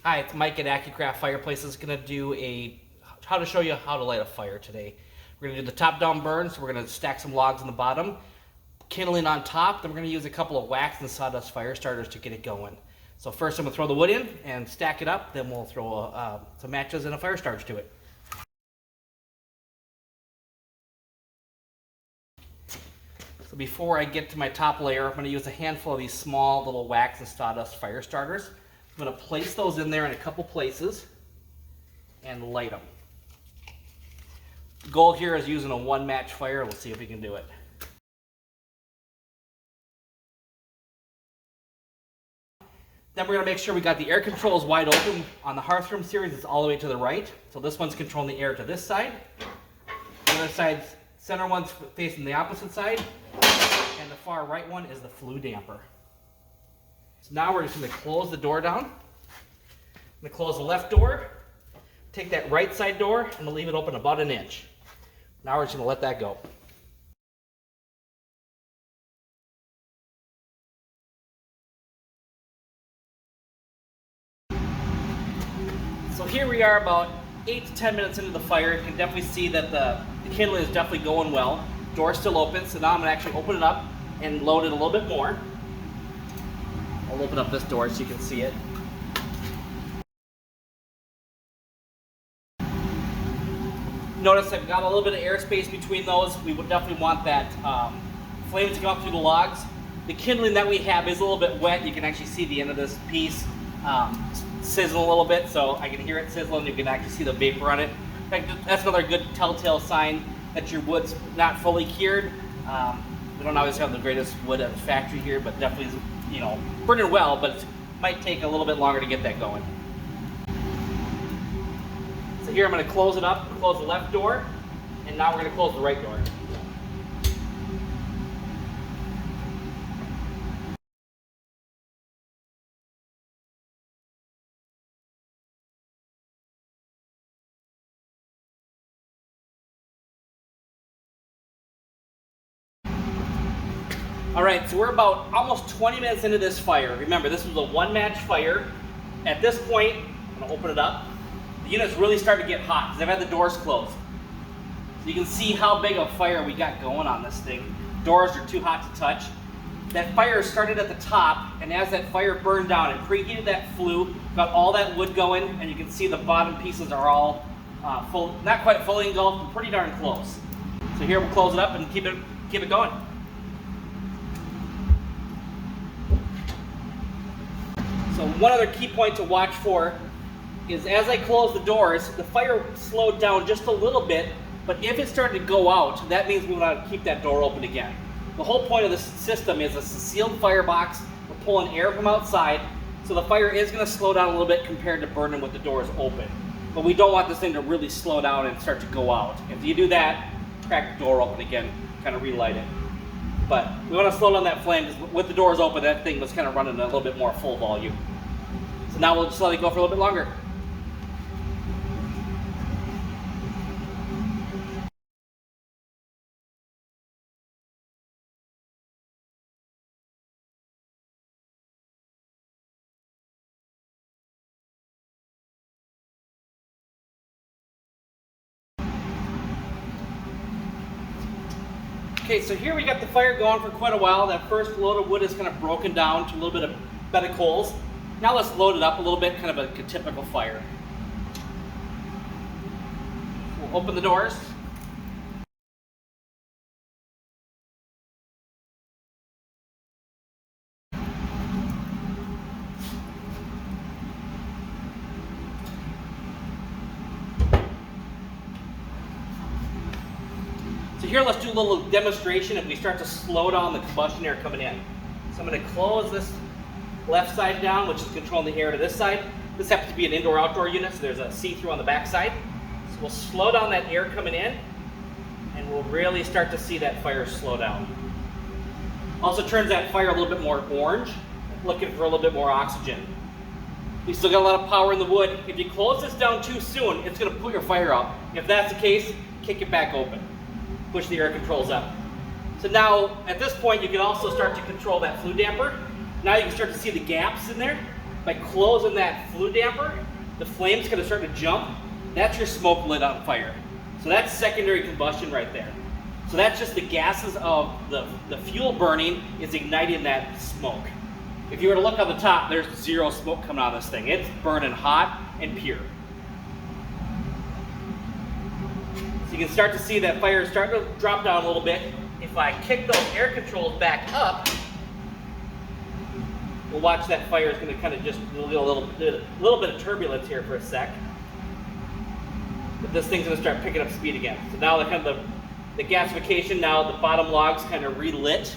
Hi, it's Mike at Acucraft Fireplaces. Going to do how to show you how to light a fire today. We're going to do the top-down burn, so we're going to stack some logs on the bottom, kindling on top, then we're going to use a couple of wax and sawdust fire starters to get it going. So first I'm going to throw the wood in and stack it up, then we'll throw some matches and a fire starter to it. So before I get to my top layer, I'm going to use a handful of these small little wax and sawdust fire starters. I'm going to place those in there in a couple places and light them. The goal here is using a one match fire. We'll see if we can do it. Then we're going to make sure we got the air controls wide open. On the Hearthroom series, it's all the way to the right. So this one's controlling the air to this side. The other side's center one's facing the opposite side. And the far right one is the flue damper. So now we're just going to close the door down. I'm going to close the left door, take that right side door, and leave it open about an inch. Now we're just going to let that go. So here we are about 8 to 10 minutes into the fire. You can definitely see that the kindling is definitely going well. Door's still open, so now I'm going to actually open it up and load it a little bit more. I'll open up this door so you can see it. Notice I've got a little bit of airspace between those. We would definitely want that flame to come up through the logs. The kindling that we have is a little bit wet. You can actually see the end of this piece sizzle a little bit, so I can hear it sizzle and you can actually see the vapor on it. In fact, that's another good telltale sign that your wood's not fully cured. We don't always have the greatest wood at the factory here, but definitely, you know, burning well, but it might take a little bit longer to get that going. So here I'm going to close it up, close the left door, and now we're going to close the right door. All right, so we're about almost 20 minutes into this fire. Remember, this was a one match fire. At this point, I'm gonna open it up. The unit's really starting to get hot because I've had the doors closed. So you can see how big of a fire we got going on this thing. Doors are too hot to touch. That fire started at the top, and as that fire burned down, it preheated that flue, got all that wood going, and you can see the bottom pieces are all full, not quite fully engulfed, but pretty darn close. So here we'll close it up and keep it going. So one other key point to watch for is as I close the doors, the fire slowed down just a little bit, but if it started to go out, that means we want to keep that door open again. The whole point of this system is it's a sealed firebox. We're pulling air from outside, so the fire is going to slow down a little bit compared to burning with the doors open. But we don't want this thing to really slow down and start to go out. If you do that, crack the door open again, kind of relight it. But we want to slow down that flame because with the doors open, that thing was kind of running a little bit more full volume. So now we'll just let it go for a little bit longer. Okay, so here we got the fire going for quite a while. That first load of wood is kind of broken down to a little bit of bed of coals. Now let's load it up a little bit, kind of a typical fire. We'll open the doors. So here, let's do a little demonstration if we start to slow down the combustion air coming in. So I'm going to close this left side down, which is controlling the air to this side. This happens to be an indoor-outdoor unit, so there's a see-through on the back side. So we'll slow down that air coming in, and we'll really start to see that fire slow down. Also turns that fire a little bit more orange, looking for a little bit more oxygen. We still got a lot of power in the wood. If you close this down too soon, it's going to put your fire out. If that's the case, kick it back open. Push the air controls up. So now, at this point, you can also start to control that flue damper. Now you can start to see the gaps in there. By closing that flue damper, the flame's gonna start to jump. That's your smoke lit on fire. So that's secondary combustion right there. So that's just the gases of the fuel burning is igniting that smoke. If you were to look on the top, there's zero smoke coming out of this thing. It's burning hot and pure. So you can start to see that fire starting to drop down a little bit. If I kick those air controls back up, we'll watch that fire is going to kind of just do a little bit of turbulence here for a sec. But this thing's going to start picking up speed again. So now the gasification, now the bottom log's kind of relit.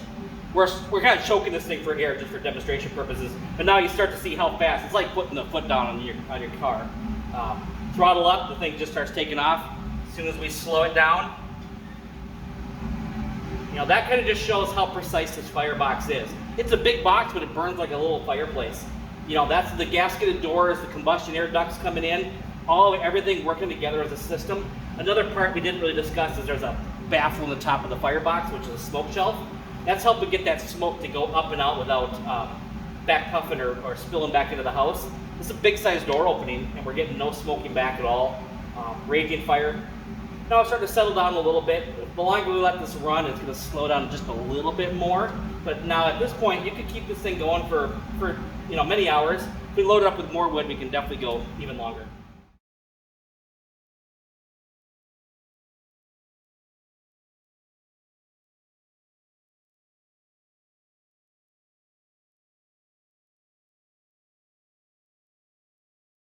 We're kind of choking this thing for air just for demonstration purposes. But now you start to see how fast. It's like putting the foot down on your car. Throttle up, the thing just starts taking off. As soon as we slow it down, you know, that kind of just shows how precise this firebox is. It's a big box, but it burns like a little fireplace. You know, that's the gasketed doors, the combustion air ducts coming in, everything working together as a system. Another part we didn't really discuss is there's a baffle on the top of the firebox, which is a smoke shelf. That's helping get that smoke to go up and out without back puffing or spilling back into the house. It's a big size door opening, and we're getting no smoking back at all. Raging fire. Now it's starting to settle down a little bit. The longer we let this run, it's going to slow down just a little bit more. But now at this point, you could keep this thing going for many hours. If we load it up with more wood, we can definitely go even longer.